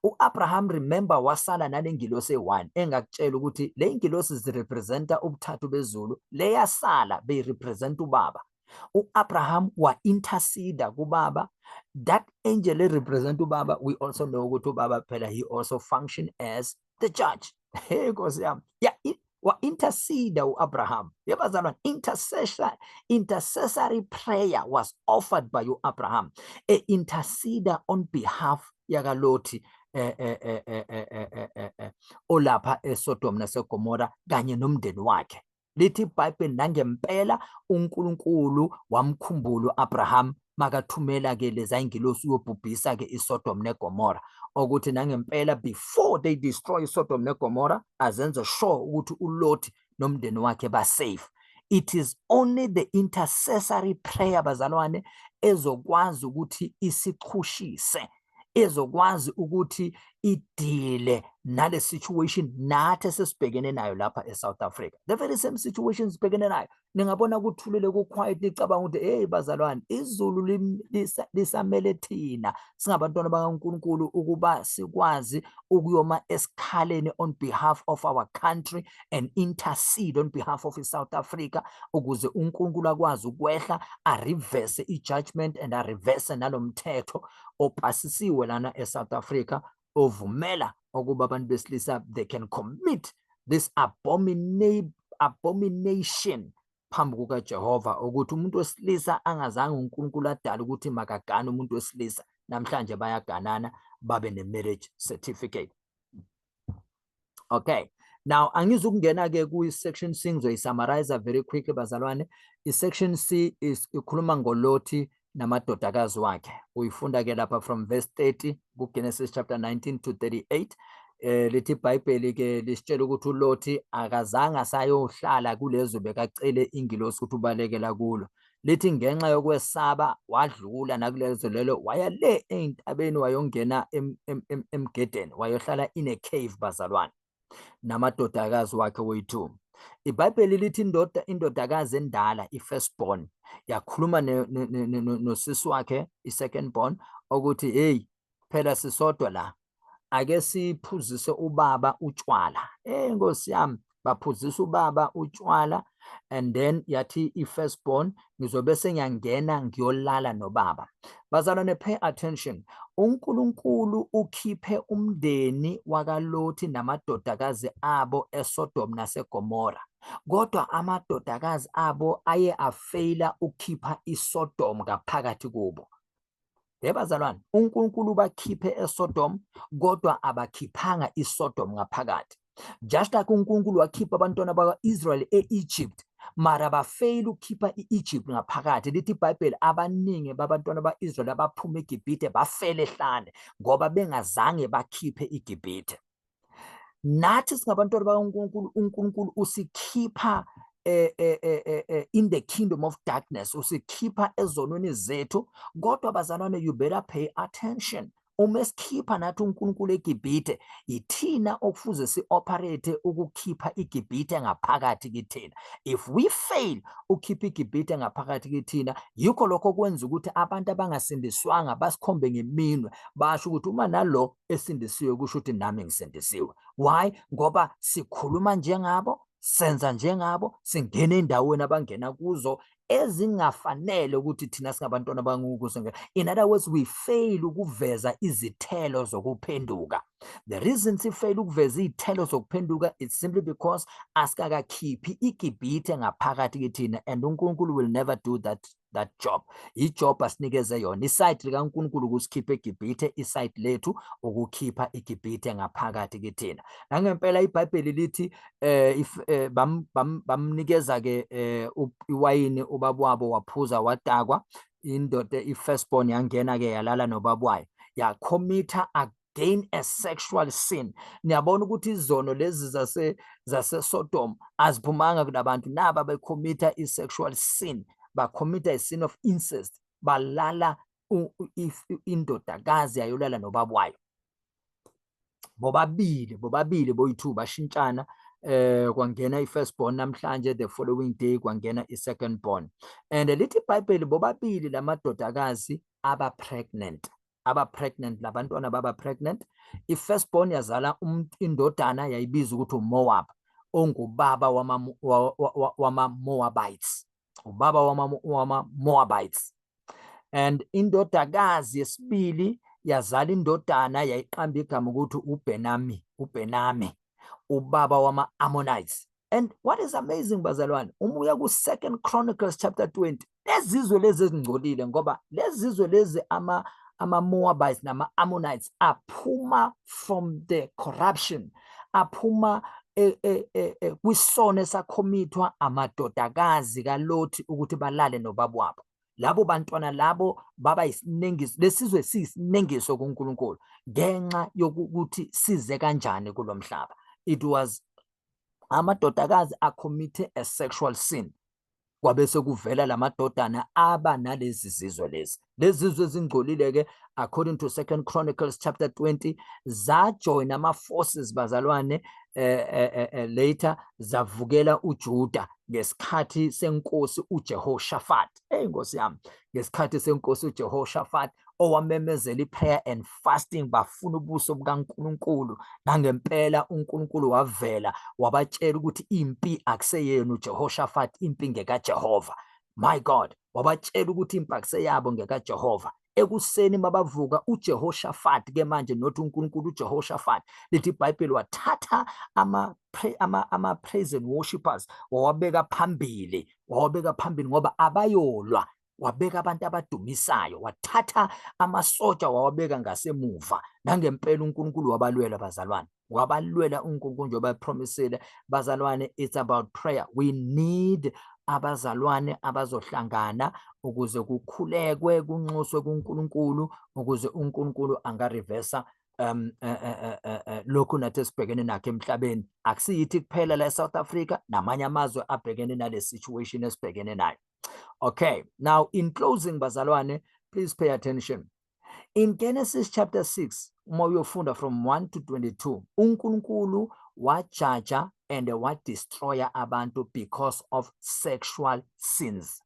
uAbraham, remember, wasala nale ngilosi eyi-1 engakutshela ukuthi le ngilosi zirepresenta ubuthathu bezulu, le yasala beyirepresenta ubaba. uAbraham wa-intercede kubaba. That angel represent ubaba. We also know ukuthi ubaba phela he also function as the judge. Hey Nkosi yami. Yeah, wa-intercede uAbraham. Yebazalwane, intercessory prayer was offered by uAbraham. Intercede on behalf yakaloti olapha eSodom naseGomora kanye nomndeni wakhe. Lithi iBhayibheli nangempela uNkulunkulu wamkhumbula uAbraham makathumela ke leza ingilosi uyobhubhisa ke iSodom neGomora, ukuthi nangempela before they destroy iSodom neGomora azenze sure ukuthi uLot nomndeni wakhe ba safe. It is only the intercessory prayer bazalwane ezokwazi ukuthi isichushise, ezokwazi ukuthi idile nale situation nathi esesibhekene nayo lapha eSouth Africa. The very same situation sibhekene nayo. Ningabona kuthulile ku-quiet nicabanga ukuthi hey bazalwane, izulu lisamele thina singabantwana bakaNkulunkulu ukuba sikwazi ukuyoma esikhaleni on behalf of our country and intercede on behalf of South Africa ukuze uNkulunkulu akwazi ukwehla areverse i-judgment and areverse nalomthetho opasisiwe lana eSouth Africa ovumela ukuba abantu besilisa they can commit this abomination phambi kukaJehova, ukuthi umuntu wesilisa angazange uNkulunkulu adala ukuthi makagane umuntu wesilisa. Namhlanje bayaganana babe ne-marriage certificate. Okay, now angizukungena ke ku-section C, ngizoyisummarize very quickly bazalwane. I-section C ikhuluma ngoloti namadodakazi wakhe. Uyifunda ke lapha from verse 30 kuGenesis chapter 19 to 38. Lithi iBhayibheli ke lisitshela ukuthi uLoti akazange asayohlala kulezo bekacele ingilosi ukuthi ubalekela kulo. Lithi ngenxa yokwesaba wadlula nakulezo lelo waya le entabeni wayongena emgedeni wayohlala in a cave bazalwane namadodakazi wakhe woyi-2. iBhayibheli lithi indodakazi endala i-firstborn yakhuluma nosisi wakhe i-second born ukuthi hey phela sisodwa la, ake siphuzise ubaba utshwala. Nkosi yami, baphuzisa ubaba utshwala and then yathi i-firstborn ngizobe sengiyangena ngiyolala nobaba. Bazalwane, pay attention. uNkulunkulu ukhiphe umndeni wakaloti namadodakazi abo eSodom naseGomora, kodwa amadodakazi abo aye afeyila ukukhipha iSodom ngaphakathi kubo. Yebazalwane, uNkulunkulu bakhiphe eSodom kodwa abakhiphanga iSodom ngaphakathi. Just like uNkulunkulu wakhipha abantwana bakwa-Israyeli e-Egypt, mara bafeyila ukukhipha i-Egypt ngaphakathi. Lithi iBhayibheli abaningi babantwana ba-Israyeli abaphuma eGibhithe bafele ehlane ngoba bengazange bakhiphe iGibhithe. Nathi singabantwana bakaNkulunkulu, uNkulunkulu usikhipha in the kingdom of darkness, usikhipha ezonweni zethu, kodwa bazalwane, you better pay attention. Uma esikhipha nathi uNkulunkulu eGibhithe, yithina okufuze si-operate ukukhipha iGibhithe ngaphakathi kithina. If we fail ukhipha iGibhithe ngaphakathi kithina, yikho lokho kwenza ukuthi abantu abangasindiswanga basikhombe ngeminwe, basho ukuthi uma nalo esindisiwe kusho ukuthi nami ngisindisiwe. Why? Ngoba sikhuluma njengabo, senza njengabo, singena endaweni abangena kuzo ezingafanele ukuthi thina singabantwana bangukuzo. In other words, we fail ukuveza izithelo zokuphenduka. The reason sifail ukuveza izithelo zokuphenduka is simply because asikakakhiphi iGibhithe ngaphakathi kithina, and uNkulunkulu will never do that job. Ijob asinikeze yona. Isite likaNkulunkulu ukusikhipha eGibhithe, isite lethu ukukhipha iGibhithe ngaphakathi kithina. Nangempela iBhayibheli lithi bamnikeza ke iwayini ubaba wabo waphuza wadakwa, indoda i-firstborn yangena ke yalala nobaba wayo yakhomitha again a sexual sin. Niyabona ukuthi izono lezi zaseSodom aziphumanga kunabantu, naba bekhomitha i-sexual sin, bakhomita a sin of incest, balala indodakazi yayolala nobaba wayo, bobabili boyi-2 bashintshana, kwangena i-first born namhlanje, the following day kwangena i-second born. And lithi iBhayibheli bobabili lamadodakazi aba-pregnant labantwana baba-pregnant. I-first born yazala indodana yayibizwa ukuthi uMoab, ongubaba wama-Moabites, ubaba wama-Moabites. And indodakazi yesibili yazala indodana yayiqamba igama ukuthi uBhenami, ubaba wama-Ammonites. And what is amazing bazalwane, umuya ku-2 Chronicles chapter 20, lezizwe lezi ezingcolile, ngoba lezizwe lezi ama-Moabites nama-Ammonites aphuma from the corruption, aphuma kwisono esakhomithwa amadodakazi kaLothi ukuthi balale nobaba wabo. Labo bantwana labo baba isinengiso, lesizwe siyisinengiso kuNkulunkulu ngenxa yokuthi size kanjani kulomhlaba. It was amadodakazi acommitted a sexual sin, kwabe sekuvela lamadodana aba nalezi zizwe lezi. Lezi zizwe ezingcolile ke, according to 2 Chronicles chapter 20, zajoin ama-forces bazalwane, later zavukela uJuda ngesikhathi senkosi uJehoshaphat. Nkosi yami, ngesikhathi senkosi uJehoshaphat owamemezela i-prayer and fasting, bafuna ubuso bukaNkulunkulu, nangempela uNkulunkulu wavela wabatshela ukuthi impi akuseyenu uJehoshaphat, impi ngekaJehova. My God, wabatshela ukuthi impi akuseyabo ngekaJehova. Ekuseni mabavuka uJehoshaphat ke manje nothi uNkulunkulu uJehoshaphat, lithi iBhayibheli wathatha ama-praise and worshipers wawabeka phambili ngoba abayolwa, wabeka abantu abadumisayo, wathatha amasotsha wawabeka ngasemuva. Nangempela uNkulunkulu wabalwela bazalwane, wabalwela uNkulunkulu njengoba epromisile bazalwane. It's about prayer. We need abazalwane abazohlangana ukuze kukhulekwe kunxuswe kuNkulunkulu, ukuze uNkulunkulu angarivesa lokhu nathi esibhekene nakho emhlabeni. Akusiyithi kuphela la eSouth Africa, namanye amazwe abhekene nale situation esibhekene nayo. Okay, now in closing bazalwane, please pay attention. In Genesis chapter 6, uma uyofunda from 1 to 22, uNkulunkulu wajaja and wadestroya abantu because of sexual sins.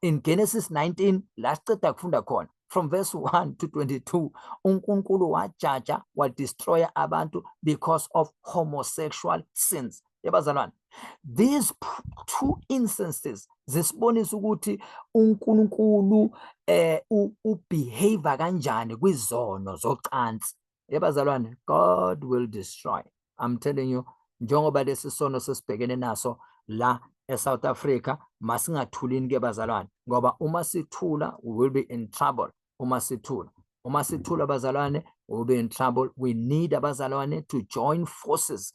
In Genesis 19, last kufunda khona, from verse 1 to 22, uNkulunkulu wajaja wadestroya abantu because of homosexual sins. Yebazalwane, these two instances zisibonisa ukuthi uNkulunkulu ubehave kanjani kwizono zocansi. Yebazalwane, God will destroy. I'm telling you, njengoba lesisono sesibhekene naso la eSouth Africa, masingathulini ke bazalwane, ngoba uma sithula we will be in trouble. Uma sithula bazalwane, we will be in trouble. We need abazalwane to join forces.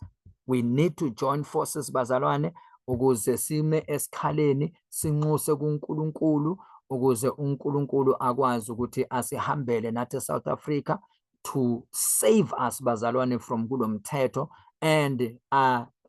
We need to join forces bazalwane ukuze sime esikhaleni sinxuse kuNkulunkulu, ukuze uNkulunkulu akwazi ukuthi asihambele nathi eSouth Africa to save us bazalwane from kulomthetho, and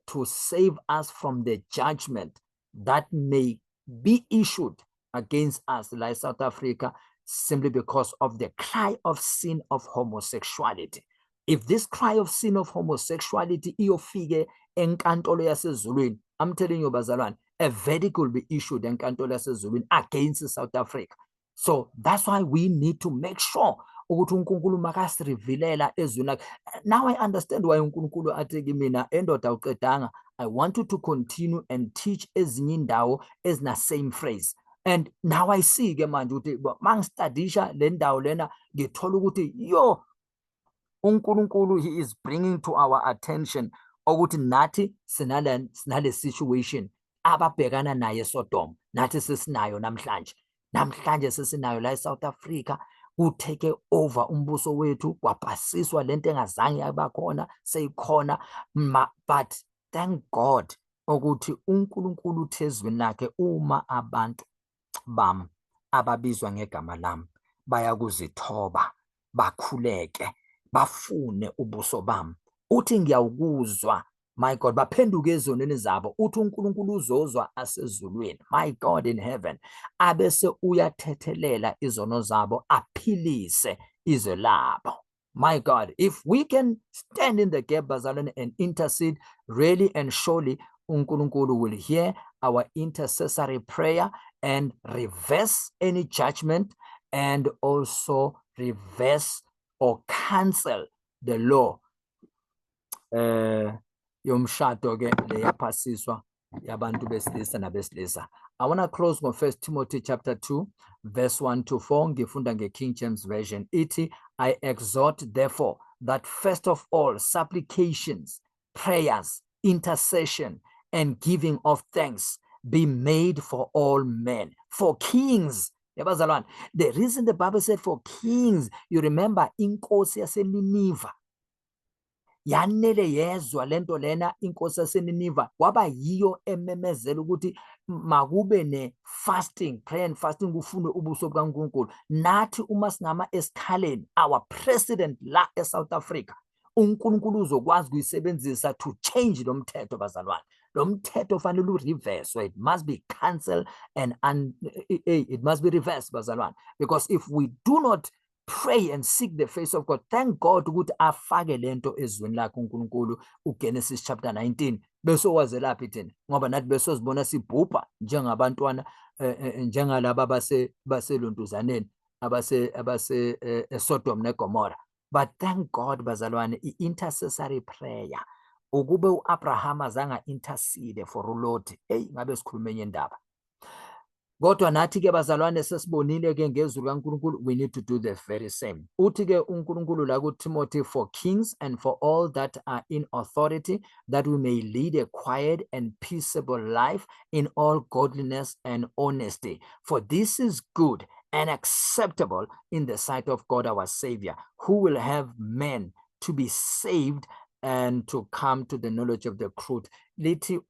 to save us from the judgment that may be issued against us like South Africa, simply because of the cry of sin of homosexuality. If this cry of sin of homosexuality iyofike enkantolo yasezulwini, I'm telling you bazalwane, a verdict will be issued enkantolo yasezulwini against South Africa. So that's why we need to make sure ukuthi uNkulunkulu makasirivilela ezweni. Now I understand why uNkulunkulu athi kimina, endoda uqedanga, I want you to continue and teach ezinye indawo ezina same phrase. And now I see ke manje ukuthi mangistudisha le ndawo lena ngithola ukuthi yo uNkulunkulu, he is bringing to our attention ukuthi nathi sinale situation ababhekana naye eSodom, nathi sesinayo namhlanje sesinayo la eSouth Africa. Take over umbuso wethu, kwapasiswa lento engazange yabakhona seyikhona, but thank God ukuthi uNkulunkulu uthezweni lakhe uma abantu bami ababizwa ngegama lami bayakuzithoba, bakhuleke, bafune ubuso bami. Uthi ngiyawukuzwa My God, baphenduke ezonweni zabo uthi uNkulunkulu uzozwa asezulwini, my God in heaven, abese uyathethelela izono zabo aphilise izwe labo. My God, if we can stand in the gap, bazalwane, and intercede, really and surely uNkulunkulu will hear our intercessory prayer and reverse any judgment and also reverse or cancel the law yomshado ke leyaphasiswa yabantu besilisa nabesilisa. I want to close with 1 Timothy chapter 2 verse 1 to 4 ngifunda nge-King James Version. Ithi, I exhort therefore that first of all supplications, prayers, intercession and giving of thanks be made for all men, for kings. The reason the Bible said for kings, you remember inkosi yaseNiniva yanele yezwa lento lena inkosi yaseNiniva kwaba yiyo ememezela ukuthi makube ne-fasting, prayer and fasting kufune ubuso bukaNkulunkulu. Nathi uma singama esikhaleni, our president la eSouth Africa, uNkulunkulu uzokwazi kuyisebenzisa to change lo mthetho bazalwane. Lo mthetho fanele ureverse, it must be cancelled and it must be reversed bazalwane, because if we do not pray and seek the face of God, thank God ukuthi afake lento ezweni lakhe uNkulunkulu uGenesis chapter 19 bese wazelaphi thina ngoba nathi besozibona sibhubha njengabantwana njengalaba baselontuzaneni abase Sodom neGomora. But thank God bazalwane, i-intercessory prayer ukube uAbraham azange intercede for uLot, ngabe sikhulume enye indaba. Kodwa nathi ke bazalwane sesibonile ke ngezulu kaNkulunkulu, we need to do the very same. Uthi ke uNkulunkulu la kuTimothy, for kings and for all that are in authority, that we may lead a quiet and peaceable life in all godliness and honesty. For this is good and acceptable in the sight of God our Savior, who will have men to be saved and to come to the knowledge of the truth. Lithi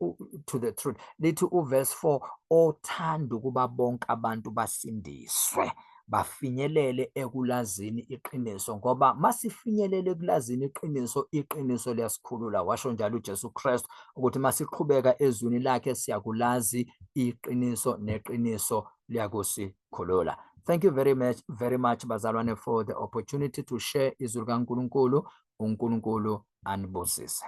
to the truth. Lithi verse 4, othanda ukuba bonke abantu basindiswe bafinyelele ekulazini iqiniso, ngoba masifinyelele ekulazini iqiniso, iqiniso liyasikhulula. Washo njalo uJesu Kristu ukuthi masiqhubeka ezwini lakhe siyakulazi iqiniso, neqiniso liyakusikhulula. Thank you very much bazalwane for the opportunity to share izwi likaNkulunkulu. uNkulunkulu anibusise.